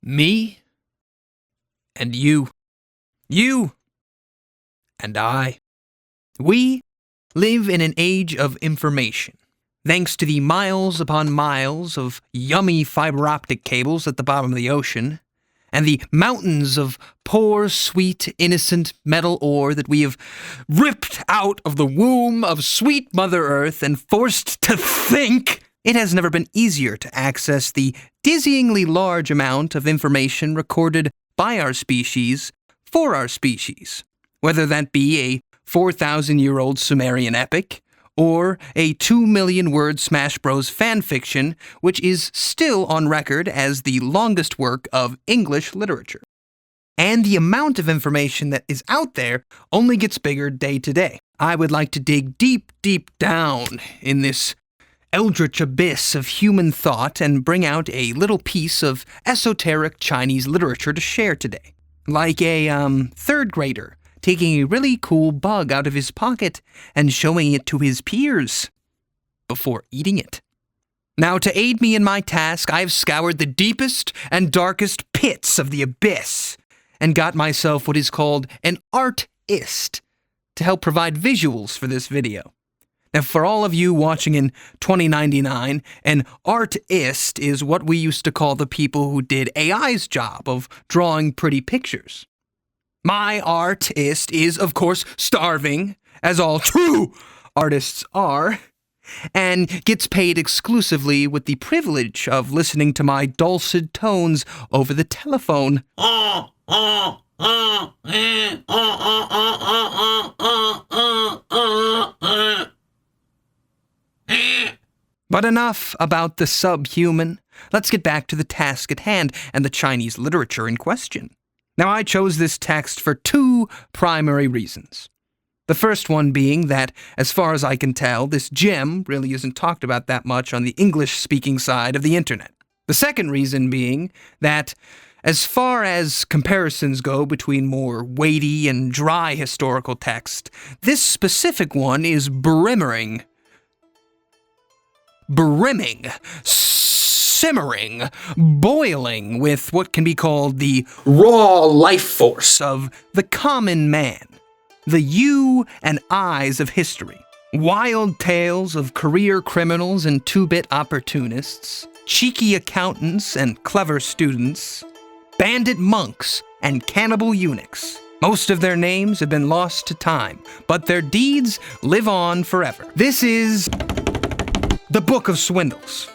Me and you. You and I. We live in an age of information. Thanks to the miles upon miles of yummy fiber optic cables at the bottom of the ocean, and the mountains of poor, sweet, innocent metal ore that we have ripped out of the womb of sweet Mother Earth and forced to think, it has never been easier to access the dizzyingly large amount of information recorded by our species for our species, whether that be a 4,000-year-old Sumerian epic, or a 2 million-word Smash Bros. Fanfiction, which is still on record as the longest work of English literature. And the amount of information that is out there only gets bigger day to day. I would like to dig deep, deep down in this eldritch abyss of human thought and bring out a little piece of esoteric Chinese literature to share today. Like a third grader taking a really cool bug out of his pocket and showing it to his peers before eating it. Now, to aid me in my task, I've scoured the deepest and darkest pits of the abyss and got myself what is called an artist to help provide visuals for this video. Now, for all of you watching in 2099, an artist is what we used to call the people who did AI's job of drawing pretty pictures. My artist is, of course, starving, as all true artists are, and gets paid exclusively with the privilege of listening to my dulcet tones over the telephone. But enough about the subhuman. Let's get back to the task at hand and the Chinese literature in question. Now, I chose this text for two primary reasons. The first one being that, as far as I can tell, this gem really isn't talked about that much on the English-speaking side of the internet. The second reason being that, as far as comparisons go between more weighty and dry historical text, this specific one is brimming, simmering, boiling with what can be called the raw life force of the common man, the you and I's of history. Wild tales of career criminals and two-bit opportunists, cheeky accountants and clever students, bandit monks and cannibal eunuchs. Most of their names have been lost to time, but their deeds live on forever. This is the Book of Swindles.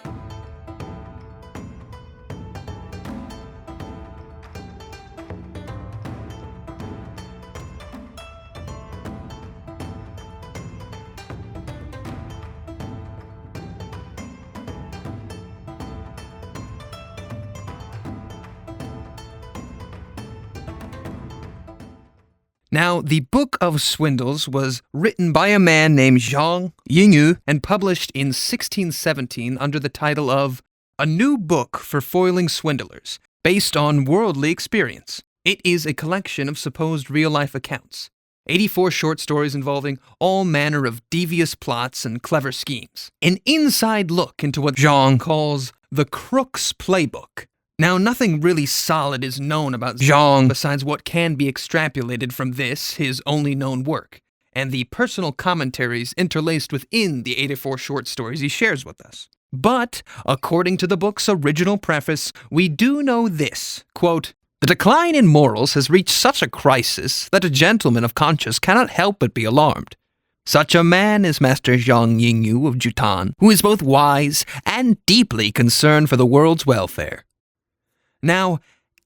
Now, the Book of Swindles was written by a man named Zhang Yingu and published in 1617 under the title of A New Book for Foiling Swindlers, based on worldly experience. It is a collection of supposed real-life accounts, 84 short stories involving all manner of devious plots and clever schemes. An inside look into what Zhang calls the Crook's Playbook. Now, nothing really solid is known about Zhang besides what can be extrapolated from this, his only known work, and the personal commentaries interlaced within the 84 short stories he shares with us. But, according to the book's original preface, we do know this, quote, "The decline in morals has reached such a crisis that a gentleman of conscience cannot help but be alarmed. Such a man is Master Zhang Yingu of Jutan, who is both wise and deeply concerned for the world's welfare." Now,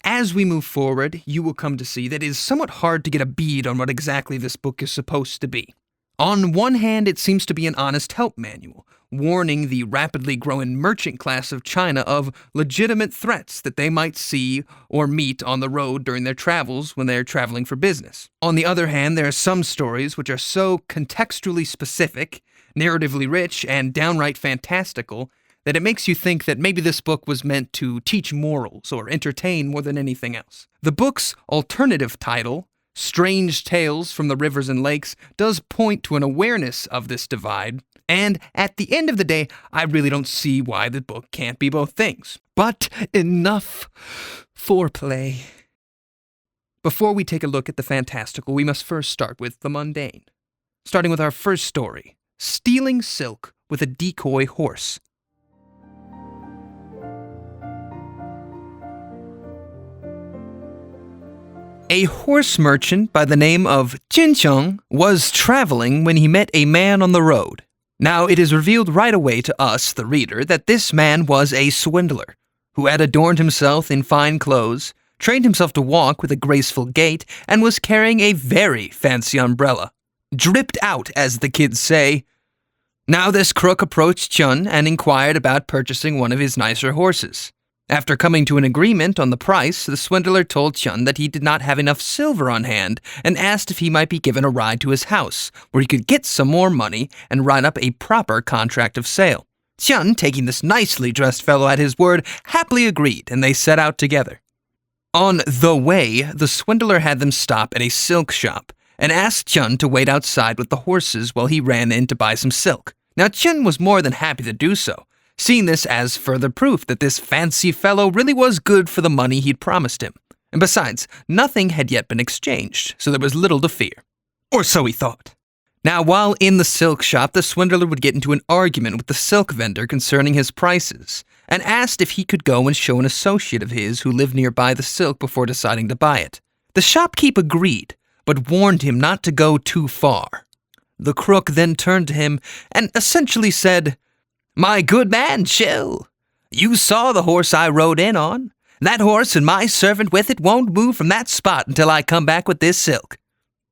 as we move forward, you will come to see that it is somewhat hard to get a bead on what exactly this book is supposed to be. On one hand, it seems to be an honest help manual, warning the rapidly growing merchant class of China of legitimate threats that they might see or meet on the road during their travels when they're traveling for business. On the other hand, there are some stories which are so contextually specific, narratively rich, and downright fantastical that it makes you think that maybe this book was meant to teach morals or entertain more than anything else. The book's alternative title, Strange Tales from the Rivers and Lakes, does point to an awareness of this divide And at the end of the day, I really don't see why the book can't be both things. But enough foreplay. Before we take a look at the fantastical, we must first start with the mundane. Starting with our first story, Stealing Silk with a Decoy Horse. A horse merchant by the name of Jincheng was traveling when he met a man on the road. Now, it is revealed right away to us, the reader, that this man was a swindler, who had adorned himself in fine clothes, trained himself to walk with a graceful gait, and was carrying a very fancy umbrella. Dripped out, as the kids say. Now this crook approached Chun and inquired about purchasing one of his nicer horses. After coming to an agreement on the price, the swindler told Chun that he did not have enough silver on hand and asked if he might be given a ride to his house, where he could get some more money and write up a proper contract of sale. Chun, taking this nicely dressed fellow at his word, happily agreed, and they set out together. On the way, the swindler had them stop at a silk shop and asked Chun to wait outside with the horses while he ran in to buy some silk. Now Chun was more than happy to do so, seeing this as further proof that this fancy fellow really was good for the money he'd promised him. And besides, nothing had yet been exchanged, so there was little to fear. Or so he thought. Now, while in the silk shop, the swindler would get into an argument with the silk vendor concerning his prices, and asked if he could go and show an associate of his who lived nearby the silk before deciding to buy it. The shopkeep agreed, but warned him not to go too far. The crook then turned to him and essentially said, "My good man, chill. You saw the horse I rode in on. That horse and my servant with it won't move from that spot until I come back with this silk."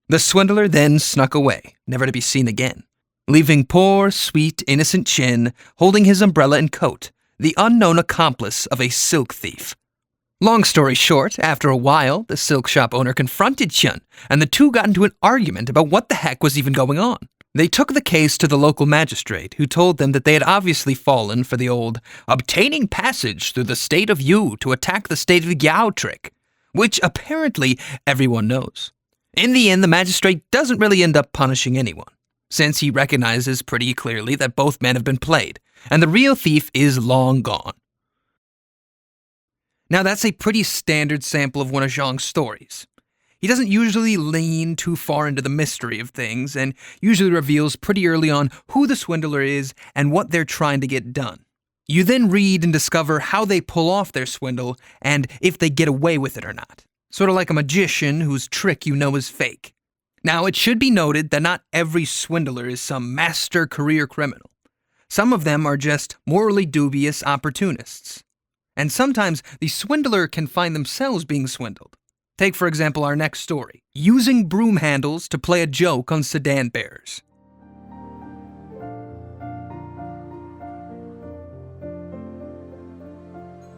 The swindler then snuck away, never to be seen again, leaving poor, sweet, innocent Chin holding his umbrella and coat, the unknown accomplice of a silk thief. Long story short, after a while, the silk shop owner confronted Chun, and the two got into an argument about what the heck was even going on. They took the case to the local magistrate, who told them that they had obviously fallen for the old obtaining passage through the state of Yu to attack the state of Yao trick, which apparently everyone knows. In the end, the magistrate doesn't really end up punishing anyone, since he recognizes pretty clearly that both men have been played, and the real thief is long gone. Now that's a pretty standard sample of one of Zhang's stories. He doesn't usually lean too far into the mystery of things, and usually reveals pretty early on who the swindler is and what they're trying to get done. You then read and discover how they pull off their swindle, and if they get away with it or not. Sort of like a magician whose trick you know is fake. Now, it should be noted that not every swindler is some master career criminal. Some of them are just morally dubious opportunists. And sometimes the swindler can find themselves being swindled. Take, for example, our next story, using broom handles to play a joke on sedan bearers.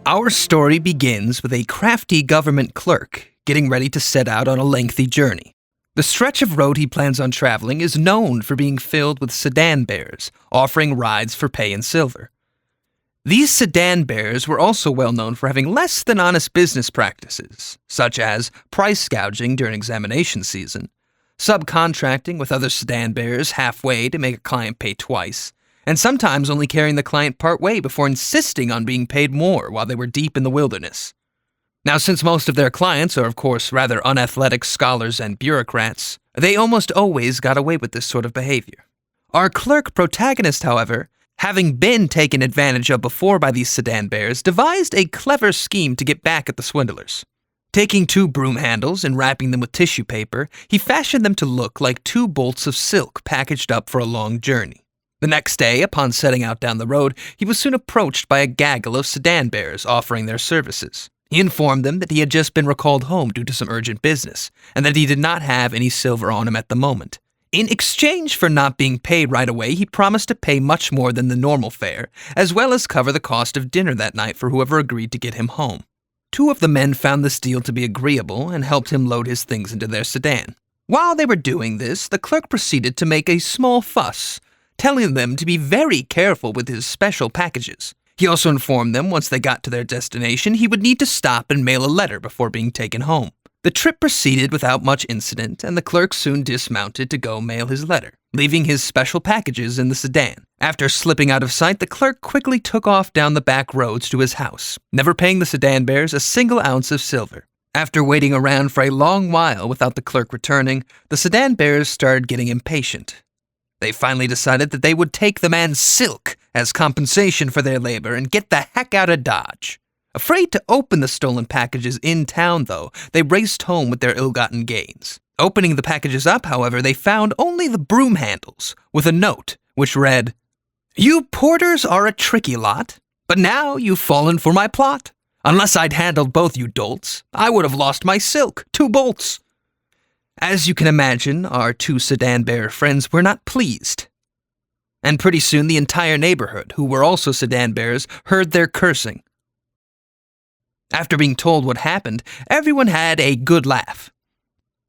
Our story begins with a crafty government clerk getting ready to set out on a lengthy journey. The stretch of road he plans on traveling is known for being filled with sedan bears, offering rides for pay in silver. These sedan bears were also well known for having less than honest business practices, such as price gouging during examination season, subcontracting with other sedan bears halfway to make a client pay twice, and sometimes only carrying the client part way before insisting on being paid more while they were deep in the wilderness. Now, since most of their clients are, of course, rather unathletic scholars and bureaucrats, they almost always got away with this sort of behavior. Our clerk protagonist, however, having been taken advantage of before by these sedan bears, devised a clever scheme to get back at the swindlers. Taking 2 broom handles and wrapping them with tissue paper, he fashioned them to look like 2 bolts of silk packaged up for a long journey. The next day, upon setting out down the road, he was soon approached by a gaggle of sedan bears offering their services. He informed them that he had just been recalled home due to some urgent business, and that he did not have any silver on him at the moment. In exchange for not being paid right away, he promised to pay much more than the normal fare, as well as cover the cost of dinner that night for whoever agreed to get him home. 2 of the men found this deal to be agreeable and helped him load his things into their sedan. While they were doing this, the clerk proceeded to make a small fuss, telling them to be very careful with his special packages. He also informed them once they got to their destination, he would need to stop and mail a letter before being taken home. The The trip proceeded without much incident, and the clerk soon dismounted to go mail his letter, leaving his special packages in the sedan. After slipping out of sight, the clerk quickly took off down the back roads to his house, never paying the sedan bearers a single ounce of silver. After waiting around for a long while without the clerk returning, the sedan bearers started getting impatient. They finally decided that they would take the man's silk as compensation for their labor and get the heck out of Dodge. Afraid to open the stolen packages in town, though, they raced home with their ill-gotten gains. Opening the packages up, however, they found only the broom handles, with a note which read, "You porters are a tricky lot, but now you've fallen for my plot. Unless I'd handled both you dolts, I would have lost my silk, 2 bolts." As you can imagine, our 2 sedan bearer friends were not pleased. And pretty soon the entire neighborhood, who were also sedan bearers, heard their cursing. After being told what happened, everyone had a good laugh.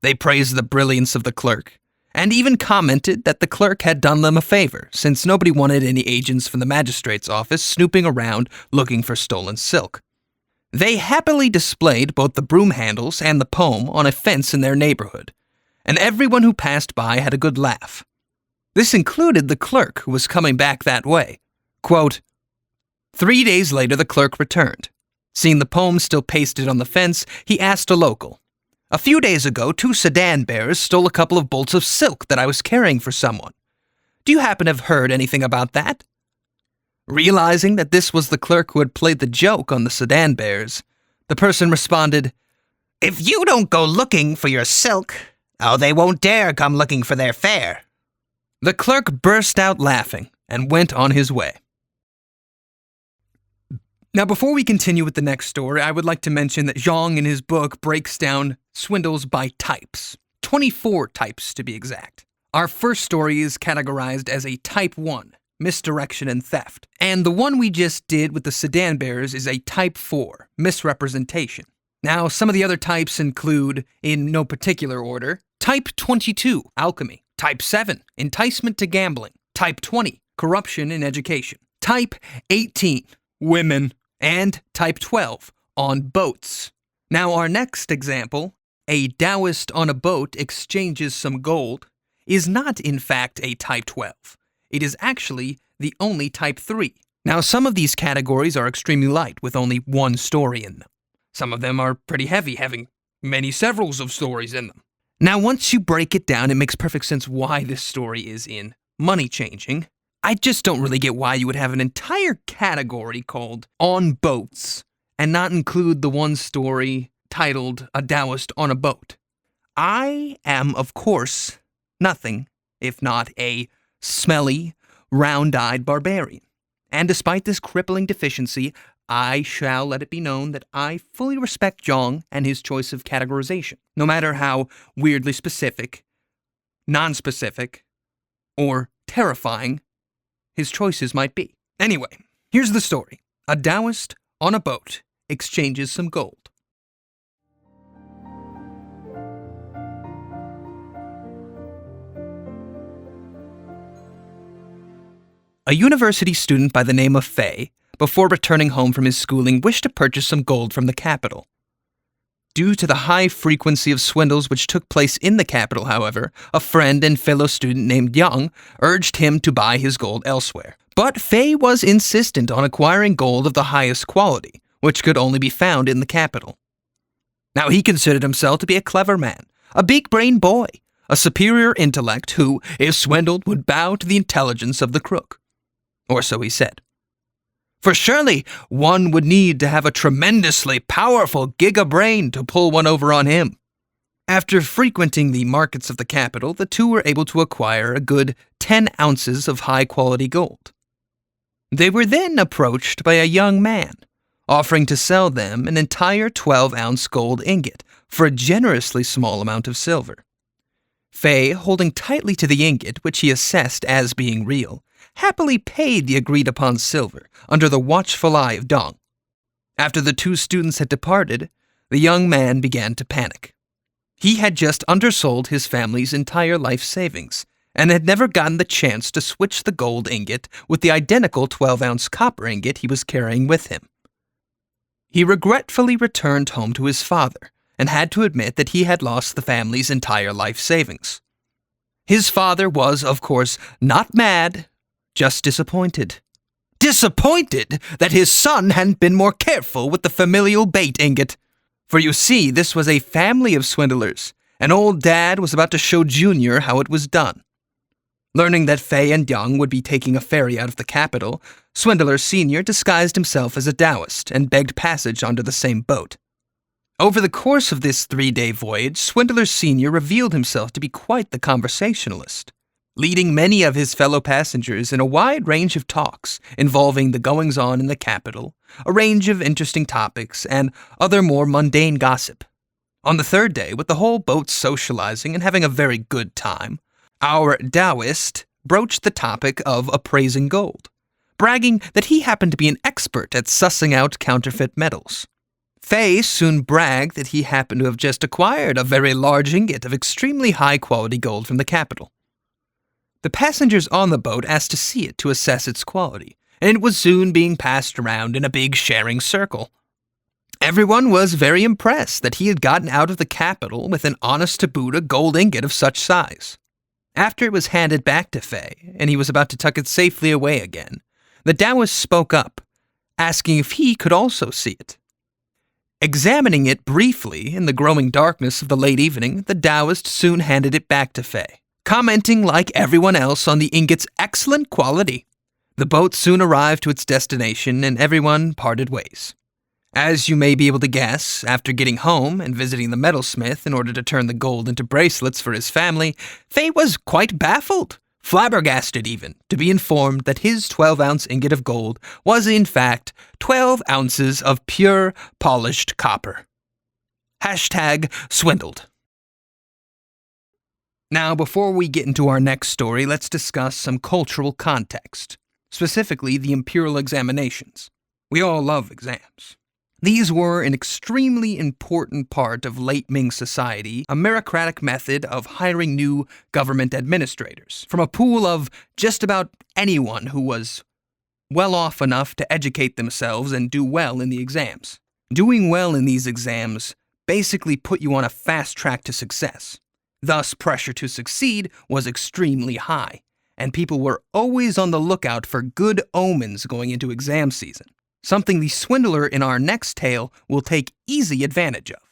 They praised the brilliance of the clerk, and even commented that the clerk had done them a favor, since nobody wanted any agents from the magistrate's office snooping around looking for stolen silk. They happily displayed both the broom handles and the poem on a fence in their neighborhood, and everyone who passed by had a good laugh. This included the clerk who was coming back that way. Quote, 3 days later the clerk returned. Seeing the poem still pasted on the fence, he asked a local, "A few days ago, 2 sedan bearers stole a couple of bolts of silk that I was carrying for someone. Do you happen to have heard anything about that?" Realizing that this was the clerk who had played the joke on the sedan bearers, the person responded, "If you don't go looking for your silk, they won't dare come looking for their fare." The clerk burst out laughing and went on his way. Now, before we continue with the next story, I would like to mention that Zhang in his book breaks down swindles by types. 24 types to be exact. Our first story is categorized as a Type 1, misdirection and theft. And the one we just did with the sedan bearers is a Type 4, misrepresentation. Now, some of the other types include, in no particular order, Type 22, alchemy. Type 7, enticement to gambling. Type 20, corruption in education. Type 18, women. And Type 12, on boats. Now our next example, a Taoist on a boat exchanges some gold, is not in fact a Type 12. It is actually the only Type 3. Now some of these categories are extremely light, with only one story in them. Some of them are pretty heavy, having many severals of stories in them. Now once you break it down, it makes perfect sense why this story is in money changing. I just don't really get why you would have an entire category called On Boats and not include the one story titled A Taoist on a Boat. I am, of course, nothing if not a smelly, round-eyed barbarian. And despite this crippling deficiency, I shall let it be known that I fully respect Zhang and his choice of categorization, no matter how weirdly specific, non-specific, or terrifying his choices might be. Anyway, here's the story. A Taoist on a boat exchanges some gold. A university student by the name of Fei, before returning home from his schooling, wished to purchase some gold from the capital. Due to the high frequency of swindles which took place in the capital, however, a friend and fellow student named Yang urged him to buy his gold elsewhere. But Fei was insistent on acquiring gold of the highest quality, which could only be found in the capital. Now he considered himself to be a clever man, a big-brained boy, a superior intellect who, if swindled, would bow to the intelligence of the crook. Or so he said. For surely one would need to have a tremendously powerful giga-brain to pull one over on him. After frequenting the markets of the capital, the two were able to acquire a good 10 ounces of high-quality gold. They were then approached by a young man, offering to sell them an entire 12-ounce gold ingot for a generously small amount of silver. Fei, holding tightly to the ingot, which he assessed as being real, happily paid the agreed-upon silver under the watchful eye of Dong. After the two students had departed, the young man began to panic. He had just undersold his family's entire life savings and had never gotten the chance to switch the gold ingot with the identical 12-ounce copper ingot he was carrying with him. He regretfully returned home to his father and had to admit that he had lost the family's entire life savings. His father was, of course, not mad, just disappointed. Disappointed that his son hadn't been more careful with the familial bait ingot. For you see, this was a family of swindlers, and old Dad was about to show Junior how it was done. Learning that Fei and Yang would be taking a ferry out of the capital, Swindler Sr. disguised himself as a Taoist and begged passage onto the same boat. Over the course of this 3-day voyage, Swindler Sr. revealed himself to be quite the conversationalist, leading many of his fellow passengers in a wide range of talks involving the goings-on in the capital, a range of interesting topics, and other more mundane gossip. On the 3rd day, with the whole boat socializing and having a very good time, our Taoist broached the topic of appraising gold, bragging that he happened to be an expert at sussing out counterfeit metals. Fei soon bragged that he happened to have just acquired a very large ingot of extremely high-quality gold from the capital. The passengers on the boat asked to see it to assess its quality, and it was soon being passed around in a big sharing circle. Everyone was very impressed that he had gotten out of the capital with an honest-to-Buddha gold ingot of such size. After it was handed back to Fei, and he was about to tuck it safely away again, the Taoist spoke up, asking if he could also see it. Examining it briefly in the growing darkness of the late evening, the Taoist soon handed it back to Fei, commenting like everyone else on the ingot's excellent quality. The boat soon arrived to its destination, and everyone parted ways. As you may be able to guess, after getting home and visiting the metalsmith in order to turn the gold into bracelets for his family, Fei was quite baffled, flabbergasted even, to be informed that his 12-ounce ingot of gold was in fact 12 ounces of pure, polished copper. #swindled. Now, before we get into our next story, let's discuss some cultural context, specifically the imperial examinations. We all love exams. These were an extremely important part of late Ming society, a meritocratic method of hiring new government administrators from a pool of just about anyone who was well off enough to educate themselves and do well in the exams. Doing well in these exams basically put you on a fast track to success. Thus, pressure to succeed was extremely high, and people were always on the lookout for good omens going into exam season. Something the swindler in our next tale will take easy advantage of.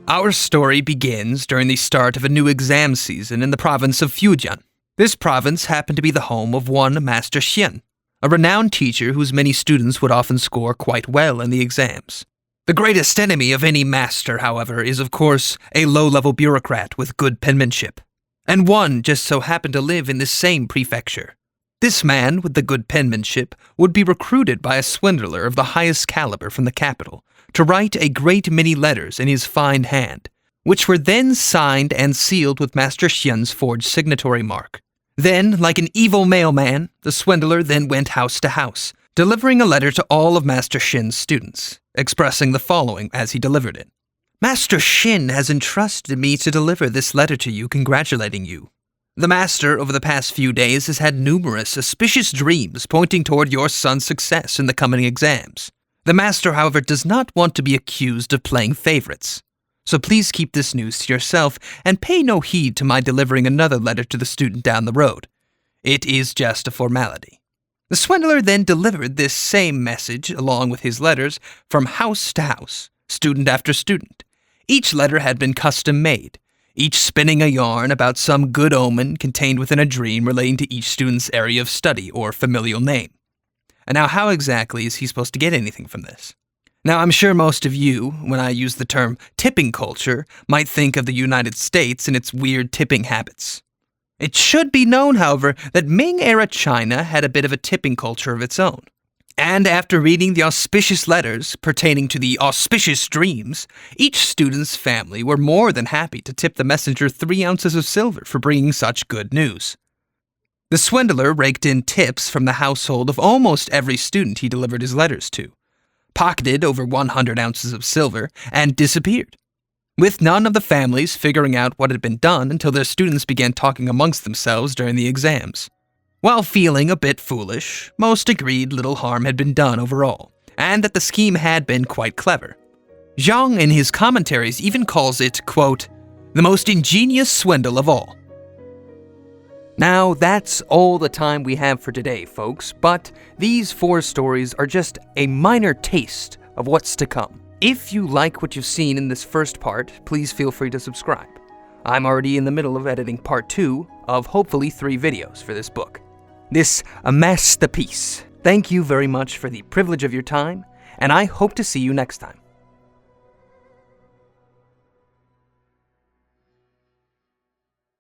Our story begins during the start of a new exam season in the province of Fujian. This province happened to be the home of one Master Xian, a renowned teacher whose many students would often score quite well in the exams. The greatest enemy of any master, however, is of course a low-level bureaucrat with good penmanship. And one just so happened to live in this same prefecture. This man, with the good penmanship, would be recruited by a swindler of the highest caliber from the capital to write a great many letters in his fine hand, which were then signed and sealed with Master Xian's forged signatory mark. Then, like an evil mailman, the swindler then went house to house, delivering a letter to all of Master Xian's students, expressing the following as he delivered it. Master Xin has entrusted me to deliver this letter to you congratulating you. The master over the past few days has had numerous suspicious dreams pointing toward your son's success in the coming exams. The master, however, does not want to be accused of playing favorites. So please keep this news to yourself and pay no heed to my delivering another letter to the student down the road. It is just a formality. The swindler then delivered this same message along with his letters from house to house, student after student. Each letter had been custom-made, each spinning a yarn about some good omen contained within a dream relating to each student's area of study or familial name. And now how exactly is he supposed to get anything from this? Now, I'm sure most of you, when I use the term tipping culture, might think of the United States and its weird tipping habits. It should be known, however, that Ming-era China had a bit of a tipping culture of its own. And after reading the auspicious letters pertaining to the auspicious dreams, each student's family were more than happy to tip the messenger 3 ounces of silver for bringing such good news. The swindler raked in tips from the household of almost every student he delivered his letters to, pocketed over 100 ounces of silver, and disappeared, with none of the families figuring out what had been done until their students began talking amongst themselves during the exams. While feeling a bit foolish, most agreed little harm had been done overall, and that the scheme had been quite clever. Zhang in his commentaries even calls it, quote, the most ingenious swindle of all. Now, that's all the time we have for today, folks, but these 4 stories are just a minor taste of what's to come. If you like what you've seen in this first part, please feel free to subscribe. I'm already in the middle of editing part 2 of hopefully 3 videos for this book. This masterpiece. Thank you very much for the privilege of your time, and I hope to see you next time.